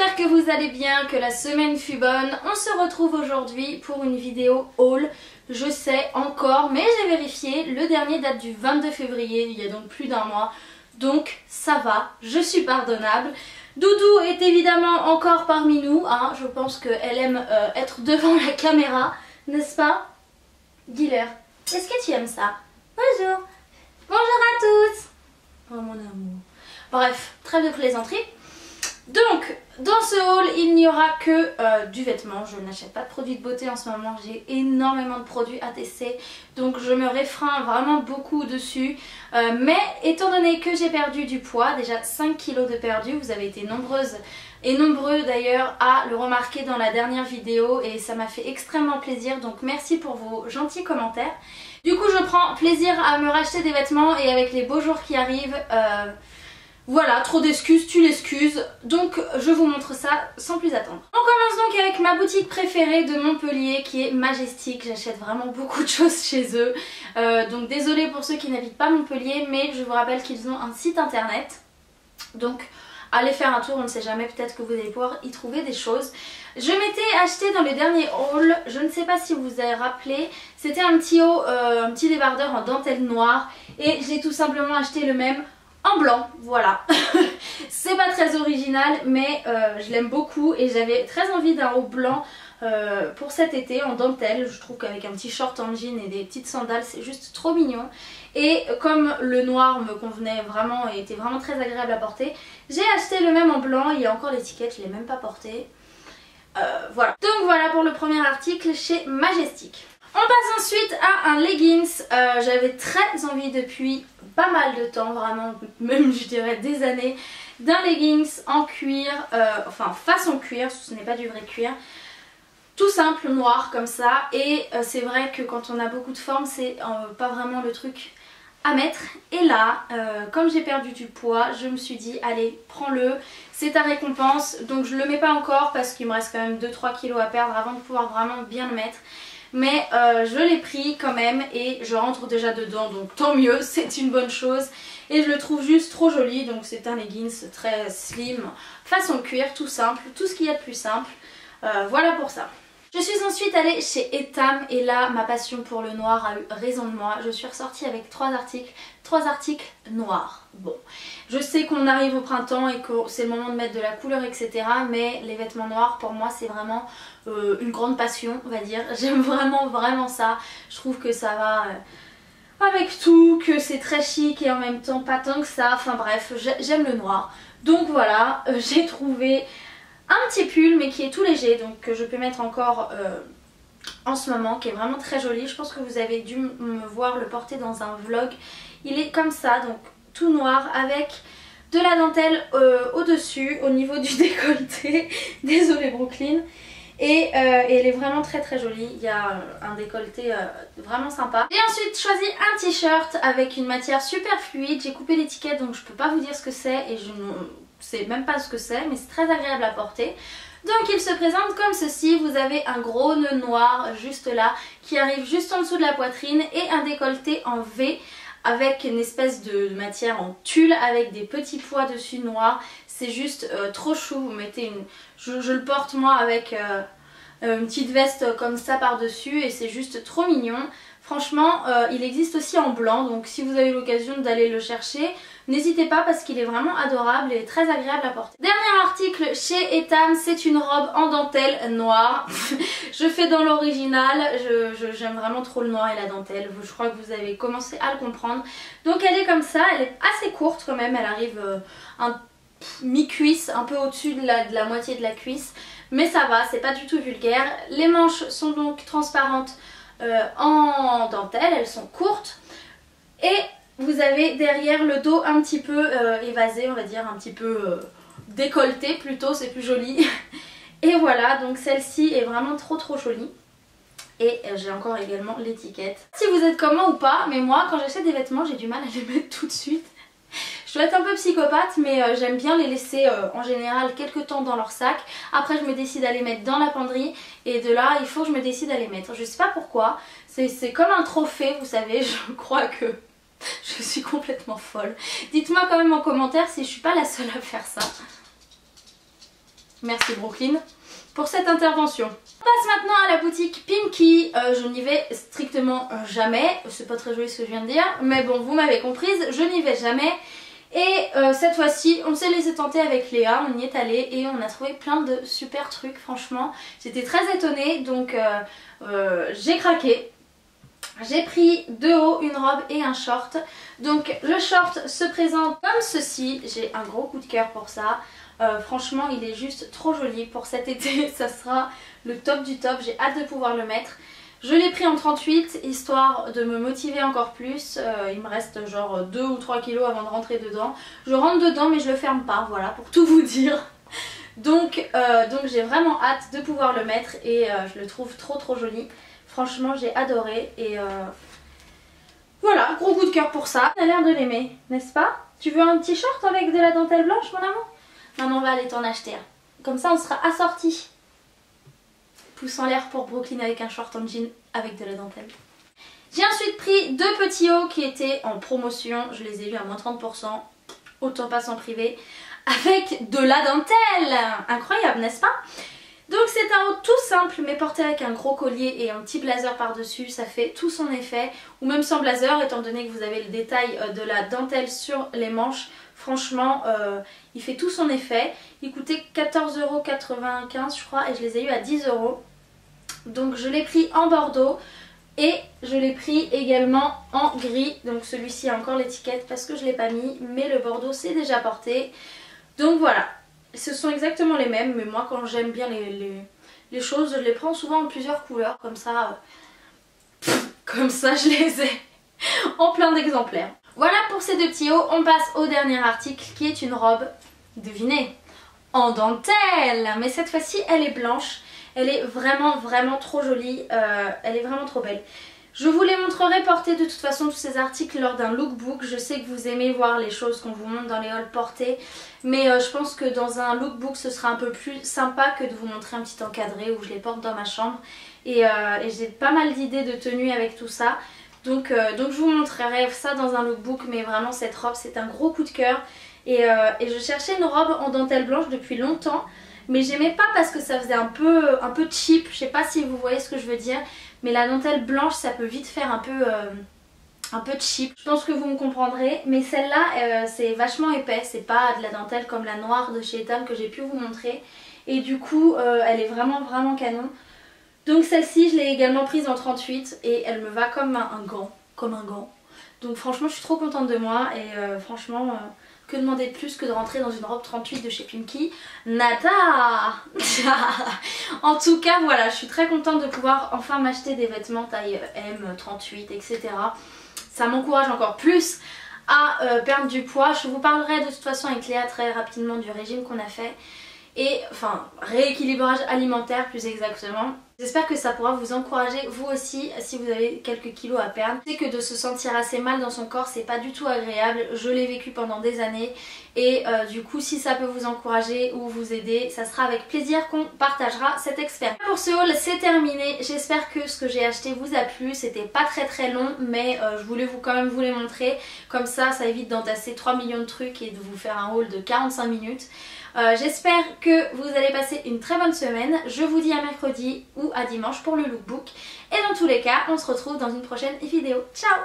j'espère que vous allez bien, que la semaine fut bonne. On se retrouve aujourd'hui pour une vidéo haul. Je sais encore, mais j'ai vérifié, le dernier date du 22 février, il y a donc plus d'un mois. Donc ça va, je suis pardonnable. Doudou est évidemment encore parmi nous, hein. Je pense qu'elle aime être devant la caméra, n'est-ce pas Guilher, est-ce que tu aimes ça? Bonjour. Bonjour à tous. Oh mon amour. Bref, trêve de plaisanterie. Donc, dans ce haul, il n'y aura que du vêtement. Je n'achète pas de produits de beauté en ce moment. J'ai énormément de produits à tester. Donc, je me réfreins vraiment beaucoup dessus. Mais étant donné que j'ai perdu du poids, déjà 5 kilos de perdu, vous avez été nombreuses et nombreux d'ailleurs à le remarquer dans la dernière vidéo. Et ça m'a fait extrêmement plaisir. Donc, merci pour vos gentils commentaires. Du coup, je prends plaisir à me racheter des vêtements. Et avec les beaux jours qui arrivent... voilà, trop d'excuses, tu l'excuses. Donc je vous montre ça sans plus attendre. On commence donc avec ma boutique préférée de Montpellier qui est Majestic. J'achète vraiment beaucoup de choses chez eux. Donc désolée pour ceux qui n'habitent pas Montpellier, mais je vous rappelle qu'ils ont un site internet. Donc allez faire un tour, on ne sait jamais, peut-être que vous allez pouvoir y trouver des choses. Je m'étais acheté dans les derniers hauls, je ne sais pas si vous vous avez rappelé, c'était un petit haut, un petit débardeur en dentelle noire. Et j'ai tout simplement acheté le même en blanc, voilà. C'est pas très original, mais je l'aime beaucoup et j'avais très envie d'un haut blanc pour cet été en dentelle. Je trouve qu'avec un petit short en jean et des petites sandales, c'est juste trop mignon. Et comme le noir me convenait vraiment et était vraiment très agréable à porter, j'ai acheté le même en blanc. Il y a encore l'étiquette, je l'ai même pas porté. Voilà. Donc voilà pour le premier article chez Majestic. On passe ensuite à un leggings. J'avais très envie depuis pas mal de temps, vraiment, même je dirais des années, d'un leggings en cuir, enfin façon cuir, ce n'est pas du vrai cuir. Tout simple, noir comme ça. Et c'est vrai que quand on a beaucoup de forme, c'est pas vraiment le truc à mettre. Et là, comme j'ai perdu du poids, je me suis dit, allez, prends-le, c'est ta récompense. Donc je le mets pas encore parce qu'il me reste quand même 2-3 kilos à perdre avant de pouvoir vraiment bien le mettre. Mais je l'ai pris quand même et je rentre déjà dedans, donc tant mieux, c'est une bonne chose. Et je le trouve juste trop joli, donc c'est un leggings très slim, façon cuir, tout simple, tout ce qu'il y a de plus simple. Voilà pour ça. Je suis ensuite allée chez Etam et là ma passion pour le noir a eu raison de moi. Je suis ressortie avec 3 articles noirs. Bon, je sais qu'on arrive au printemps et que c'est le moment de mettre de la couleur, etc. Mais les vêtements noirs pour moi c'est vraiment une grande passion, on va dire. J'aime vraiment ça. Je trouve que ça va avec tout, que c'est très chic et en même temps pas tant que ça. Enfin bref, j'aime le noir. Donc voilà, j'ai trouvé un petit pull mais qui est tout léger, donc que je peux mettre encore en ce moment, qui est vraiment très joli. Je pense que vous avez dû me voir le porter dans un vlog. Il est comme ça, donc tout noir avec de la dentelle au-dessus, au niveau du décolleté. Désolée Brooklyn. Et elle est vraiment très jolie. Il y a un décolleté vraiment sympa. J'ai ensuite choisi un t-shirt avec une matière super fluide. J'ai coupé l'étiquette donc je peux pas vous dire ce que c'est et je ne sais même pas ce que c'est, mais c'est très agréable à porter. Donc il se présente comme ceci. Vous avez un gros nœud noir juste là qui arrive juste en dessous de la poitrine et un décolleté en V avec une espèce de matière en tulle avec des petits pois dessus noirs. C'est juste trop chou. Vous mettez une... Je le porte moi avec une petite veste comme ça par dessus et c'est juste trop mignon. Franchement, il existe aussi en blanc, donc si vous avez l'occasion d'aller le chercher, n'hésitez pas parce qu'il est vraiment adorable et très agréable à porter. Dernier article chez Etam, c'est une robe en dentelle noire. Je fais dans l'original, j'aime vraiment trop le noir et la dentelle, je crois que vous avez commencé à le comprendre. Donc elle est comme ça, elle est assez courte quand même, elle arrive un mi-cuisse, un peu au-dessus de la moitié de la cuisse. Mais ça va, c'est pas du tout vulgaire. Les manches sont donc transparentes en dentelle, elles sont courtes. Et vous avez derrière le dos un petit peu évasé, on va dire, un petit peu décolleté plutôt, c'est plus joli. Et voilà, donc celle-ci est vraiment trop jolie. Et j'ai encore également l'étiquette. Si vous êtes comme moi ou pas, mais moi quand j'achète des vêtements j'ai du mal à les mettre tout de suite. Je dois être un peu psychopathe mais j'aime bien les laisser en général quelques temps dans leur sac. Après je me décide à les mettre dans la penderie et de là il faut que je me décide à les mettre. Je sais pas pourquoi, c'est comme un trophée vous savez, je crois que je suis complètement folle. Dites-moi quand même en commentaire si je suis pas la seule à faire ça. Merci Brooklyn pour cette intervention. On passe maintenant à la boutique Pinky. Je n'y vais strictement jamais. C'est pas très joli ce que je viens de dire, mais bon, vous m'avez comprise, je n'y vais jamais. Et cette fois-ci, on s'est laissé tenter avec Léa, on y est allé et on a trouvé plein de super trucs, franchement. J'étais très étonnée, donc j'ai craqué. J'ai pris deux hauts, une robe et un short. Donc le short se présente comme ceci. J'ai un gros coup de cœur pour ça. Franchement, il est juste trop joli pour cet été. Ça sera le top du top. J'ai hâte de pouvoir le mettre. Je l'ai pris en 38 histoire de me motiver encore plus. Il me reste genre 2 ou 3 kilos avant de rentrer dedans. Je rentre dedans mais je le ferme pas, voilà, pour tout vous dire. Donc j'ai vraiment hâte de pouvoir le mettre et je le trouve trop joli. Franchement, j'ai adoré et voilà, gros coup de cœur pour ça. On a l'air de l'aimer, n'est-ce pas? Tu veux un petit short avec de la dentelle blanche, mon amour? Maman va aller t'en acheter un. Comme ça, on sera assortis. Pouce en l'air pour Brooklyn avec un short en jean avec de la dentelle. J'ai ensuite pris deux petits hauts qui étaient en promotion. Je les ai eus à moins 30%. Autant pas s'en priver. Avec de la dentelle. Incroyable, n'est-ce pas? Donc c'est un haut tout simple mais porté avec un gros collier et un petit blazer par dessus, ça fait tout son effet, ou même sans blazer étant donné que vous avez le détail de la dentelle sur les manches. Franchement il fait tout son effet. Il coûtait 14,95 € je crois et je les ai eu à 10 €. Donc je l'ai pris en bordeaux et je l'ai pris également en gris. Donc celui-ci a encore l'étiquette parce que je ne l'ai pas mis, mais le bordeaux c'est déjà porté. Donc voilà. Ce sont exactement les mêmes, mais moi quand j'aime bien les choses, je les prends souvent en plusieurs couleurs, comme ça je les ai en plein d'exemplaires. Voilà pour ces deux petits hauts, on passe au dernier article qui est une robe, devinez, en dentelle. Mais cette fois-ci elle est blanche, elle est vraiment trop jolie, elle est vraiment trop belle. Je vous les montrerai porter de toute façon tous ces articles lors d'un lookbook. Je sais que vous aimez voir les choses qu'on vous montre dans les hauls portés. Mais je pense que dans un lookbook ce sera un peu plus sympa que de vous montrer un petit encadré où je les porte dans ma chambre. Et j'ai pas mal d'idées de tenues avec tout ça. Donc je vous montrerai ça dans un lookbook. Mais vraiment cette robe c'est un gros coup de cœur. Et je cherchais une robe en dentelle blanche depuis longtemps. Mais j'aimais pas parce que ça faisait un peu cheap. Je sais pas si vous voyez ce que je veux dire. Mais la dentelle blanche ça peut vite faire un peu cheap. Je pense que vous me comprendrez. Mais celle-là c'est vachement épais. C'est pas de la dentelle comme la noire de chez Etam que j'ai pu vous montrer. Et du coup elle est vraiment canon. Donc celle-ci je l'ai également prise en 38 et elle me va comme un gant. Donc franchement je suis trop contente de moi et franchement... que demander de plus que de rentrer dans une robe 38 de chez Pinky? Nada. En tout cas voilà, je suis très contente de pouvoir enfin m'acheter des vêtements taille M, 38, etc. Ça m'encourage encore plus à perdre du poids. Je vous parlerai de toute façon avec Léa très rapidement du régime qu'on a fait. Et enfin rééquilibrage alimentaire plus exactement. J'espère que ça pourra vous encourager vous aussi si vous avez quelques kilos à perdre. Je sais que de se sentir assez mal dans son corps c'est pas du tout agréable, je l'ai vécu pendant des années et du coup si ça peut vous encourager ou vous aider, ça sera avec plaisir qu'on partagera cette expérience. Pour ce haul c'est terminé, j'espère que ce que j'ai acheté vous a plu, c'était pas très long mais je voulais quand même vous les montrer, comme ça évite d'entasser 3 millions de trucs et de vous faire un haul de 45 minutes. J'espère que vous allez passer une très bonne semaine. Je vous dis à mercredi ou à dimanche pour le lookbook. Et dans tous les cas, on se retrouve dans une prochaine vidéo. Ciao!